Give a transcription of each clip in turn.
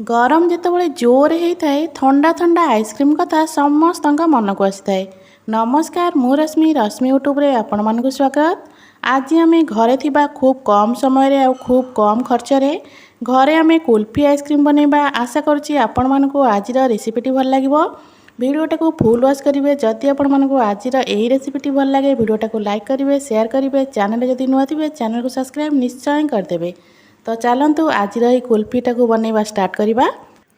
गरम जेतेबेले जोर होता है ठंडा ठंडा आइसक्रीम कथा समस्त मन को आसी थाए। नमस्कार मु रश्मि यूट्यूब रे आपण मानक स्वागत। आज आम घरे थिबा खूब कम समय रे खूब कम खर्च रे घरे आम कुल्फी आइसक्रीम बनैबा आशा करुच्ची आपण मानक आज रेसिपीटी भल लगिवो। भिडियोटा को फुल वाच करेंगे। जदि आपण मानक आज यही रेसिपीटी भल लगे भिडियोटा को लाइक करेंगे, शेयर करेंगे, चैनल जदि नुआ थे चैनल को सब्सक्राइब निश्चय करदेवे। तो चलतु आज कुल्फीटा को बनैबा स्टार्ट करवा।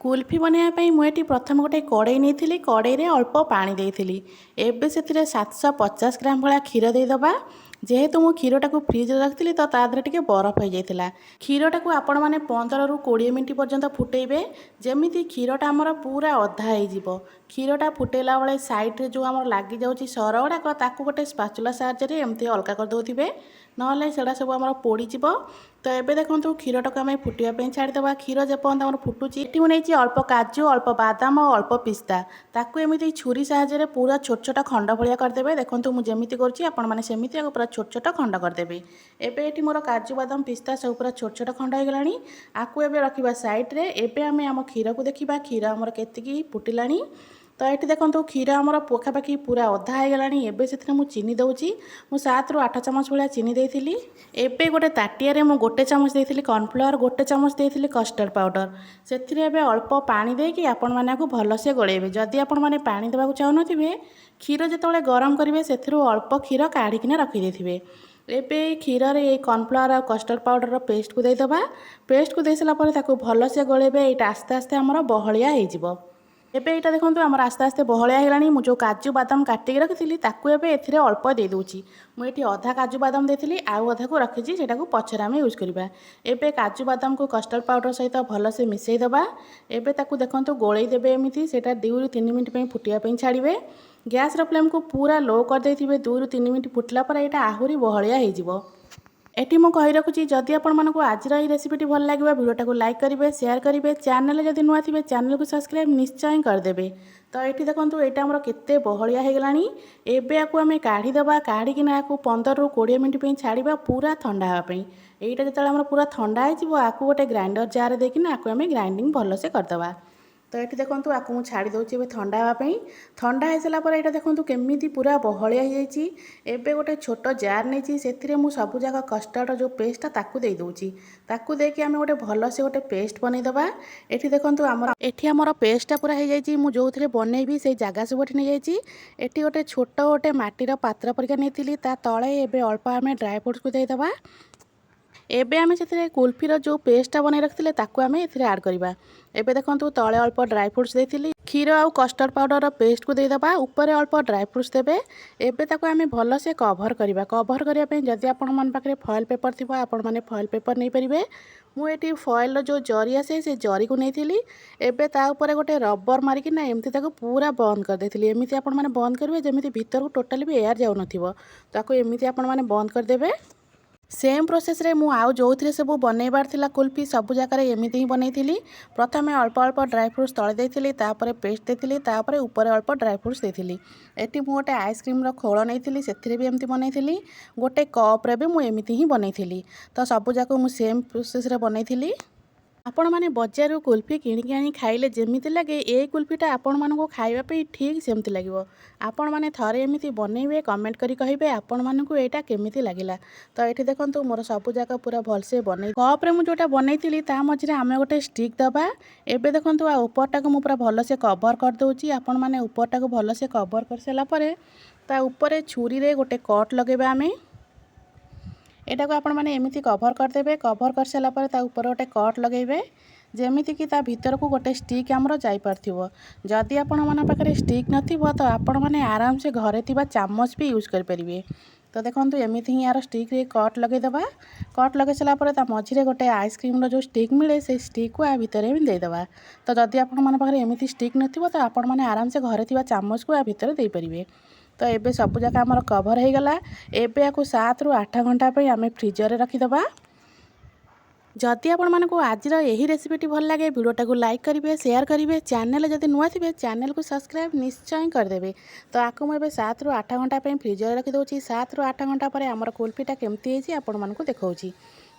कुल्फी बनैवाई मुझे प्रथम गोटे कड़े नहीं, कड़े अल्प पानी देती। एबे से 750 ग्राम भाया क्षीर देदेबा। जेहेतु मु क्षीरटा को फ्रिज रखी तो तादे टे बरफ हो जाता। क्षीरटा को आपण मैंने 15 ରୁ 20 मिनट पर्यंत फुटेबे जमीती क्षीरटा आमर पूरा अधा हो। क्षीरटा फुटेला बेले साइड्रे जो आम लगी जाऊँगी सर गुड़ाक ताकू गोटे स्पाचुला साहाय्य एमती अलगा करदे ना सेटा सब आम पोड़ीज। तो ये देखो क्षीरटा को आम फुटापी छाड़ीदे। क्षीर जेपर्यंत आम फुटुची नहीं अल्प काजू, अल्प बादाम और अल्प पिस्ता ताकू एमती छुरी साहाय्य पूरा छोट छोट खंड भाया करदे। देखो मुझे करें पूरा छोट छोट खंड करदेवे। एबे ये मोर काजू बादाम पिस्ता सब पूरा छोट छोट खंड हो गलानी। आकु एबे रखिबा साइड रे। एबे आमे आम क्षीर को देखिबा क्षीर आमर केतिकी फुटिलानी। तो ये देखो क्षीर आमर पखापाखि पूरा अधा हो गलानी। एबे से मु चीनी दउची। मु 7 ରୁ 8 चामच भाया चीनी देइथिली। एबे गोटे ताटिया मु गोटे चामच देइथिली कॉर्नफ्लावर, गोटे चामच देइथिली कस्टर्ड पाउडर। सेथिरे एबे अल्प पानी देकी आपण माने को भल से गळेबे। जदि आपण माने पानी देबाकू चाहुनथिबे क्षीर जेतेबेले गरम करिवे सेथिरु अल्प क्षीर काढिकिना रखि देथिबे। एबे क्षीर रे कॉर्नफ्लावर और कस्टर्ड पाउडर पेस्ट को देदेबा। पेस्ट को देई सारा पर ताकू भल से गळेबे। एटा आस्ते आस्ते हमर बहलिया हो जिवो। एबे यहाँ देखो आम आस्ते आस्ते बहलिया होगा। मुझे काजू बादाम काटिक रखी ताकू एबे एथिरे अल्प दे दूची। मुझे अधा काजू बादाम देती आउ अधा को रखी से पछरे आम यूज करवा। एबे काजू बादाम को कस्टर्ड पाउडर सहित भल से मिसई दबा। एबे ताकू देखो गोलई देबे एमती से 2 ରୁ 3 मिनट फुटिया छाड़े। गैस फ्लेम को पूरा लो कर देथिबे। 2 ରୁ 3 मिनट फुटला पर यहाँ आहुरी बहलिया हो। एटी मु कही रखुची जदि आपण मानक आज ये रेसिपीटी भल लगे भिडियोटा को लाइक करेंगे, शेयर करेंगे, चैनल जदि नुआ थे चैनल को सब्सक्राइब निश्चय करदेवे। तो ये देखो यहाँ आमर केते बहलिया हो गलानी। एबे आकु आमे काढ़ीदबा। काढ़िकिना आकु 15 ରୁ 20 मिनट छाड़ीबा पूरा ठंडा होगापी। यहीटा जो आमर पूरा ठंडा हो आकु गोटे ग्राइंडर जार देकिना आकु आमे ग्राइंडिंग भल से करदबा। तो ये देखो आकु मुझे छाड़ी दूसरी ठंडा हाँपाई। ठंडा हो सारापर यहाँ देखो केमी पूरा बहलिया हो। गोटे छोट जार नहीं से सबूक कस्टर्ड जो पेस्टा ताकू दे दूची। ताकू देकी आम गोटे भल से गोटे पेस्ट बनईदबा। ये देखो आमर पेस्टा पूरा हो जाए। मुझे जो थे बनईबी से जगह सब नहीं जाइए। ये गोटे छोट गोटे माटीर पात्र परिका नहीं तले एवं अल्प आम ड्राई फ्रुट्स को देदेबा। एबे आमे से कुल्फीर जो पेस्टा बन रखी ताकू आमे एथिरे ऐड करवा। एबे देखो तले अल्प ड्राई फ्रुट्स देती क्षीर आउ कस्टर्ड पाउडर पेस्ट को देदेबा। ऊपर अल्प ड्राई फ्रुट्स देबे। एबे ताकू आमे भल से कभर करवा। कभर करने जदि आपण मन पाखे फॉइल पेपर थी आपण मैंने फॉइल पेपर नहीं पारे। मुझे फॉइल जो जरी आसे से जरी को नहीं। एबे ता ऊपर गोटे रबर मारिकिना एमती ताकू पूरा बंद कर देथिली। एमती आपण माने बंद करेंगे जमी भीतर को टोटाली भी एयर जाऊ नथिबो। ताकू एमती आपण माने बंद करदेबे। सेम प्रोसेस रे मु आउ जो थे सब बनइबार थिला कुल्फी सब जगह एमती ही बनई। प्रथम अल्प अल्प ड्राई फ्रुट्स तले देती पेस्ट देती ऊपर अल्प ड्राई फ्रुट्स देती। एटी मु गोटे आइसक्रीम खोल नहीं से भी एमती बनई। गोटे कप्रे भी मुझे ही बनई। तो सबूक मु सेम प्रोसेस रे बनई। आपण मैंने बजार कुल्फी किणिक आनी खाइले जमी लगे ये कुल्फीटा आपण मानक खावाई ठीक सेमती लगे। आपण मैंने थरे एमती बनइबे कमेंट करी कहिबे आपण मानक एटा केमिति लागिला। तो ये देखो मोर सबूक पूरा भलसे बनई। कप्रे मुझे जोटा बनई ता मझे आम गोटे स्टिक दबा। एबे देखो ऊपरटा को पूरा भल से कवर कर दूची। आपण मैंने ऊपरटा को भल से कवर कर सारापर ता ऊपर छुरी रे गोटे कट लगेबा। आमे एटा को आपण मैंने एमती कवर करदेवे। कवर कर सारापर ता ऊपर गोटे कट लगेबे जमीती कि ता भीतर को गोटे स्टिक आमर जाइपारथिबो। जदि आपण मन पाखे स्टिक नथिबो तो आपण मैंने आराम से घरे थिबा चामच भी यूज करें। तो देखो एमती ही यार स्टिक रे कट लगेदेबा। कट लगे सारापर ता मझिरे गोटे आइसक्रीम जो स्टिक मिले से स्टिक को आ भितर भी देदेबा। तो जदि आपण मन पाखे एमती स्टिक नथिबो तो आपण मैंने आराम से घरे थिबा चामच को आ भितर दे परिबे। तो एबे सब जगह आमर कवर हो गला। एबे याकू 7 ରୁ 8 घंटा पे आमे फ्रीजर रे रखीदबा। जदि आपण मानक आज यही रेसिपीटी भल लगे भिडियोटा को लाइक करेंगे, शेयर करेंगे, चैनल जदि नुआ थे चैनल को सब्सक्राइब निश्चय करदेवे। तो आपको मुझे 7 ରୁ 8 घंटा पे फ्रीजर रखी दूसरी। 7 ରୁ 8 घंटा पर आमर कुल्फीटा केमती होती आपण मानक देखा।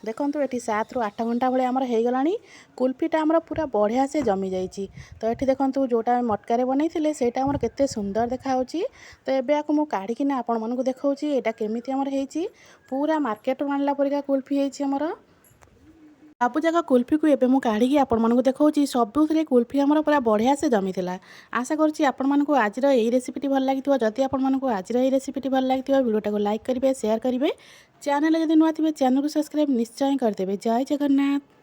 देखो ये 7 ରୁ 8 घंटा भाई आमर हो गलानी कुल्फीटा आमर पूरा बढ़िया से जमी जाइए। तो ये देखो जोटा मटकार बनई से केते सुंदर देखा। तो ये आपको मुझे काढ़ी आपण मानक देखा यहाँ केमी आमर हो पूरा मार्केट आणला परिका कुल्फी होमर सबू जाक कुल्फी को एबे मु काढ़ी आपण मानक देखा सबुरे कुल्फी आमर पूरा बढ़िया से जमी थिला। आशा करुँची आपण मानक आज यही रेसिपीटी भल लगी। जदि आपण मानक आज यही रेसिपीटी भल लगी वीडियोटा को लाइक करेंगे, शेयर करेंगे, चैनल जदि नुआ थे चैनल को सब्सक्राइब निश्चय करदे। जय जगन्नाथ।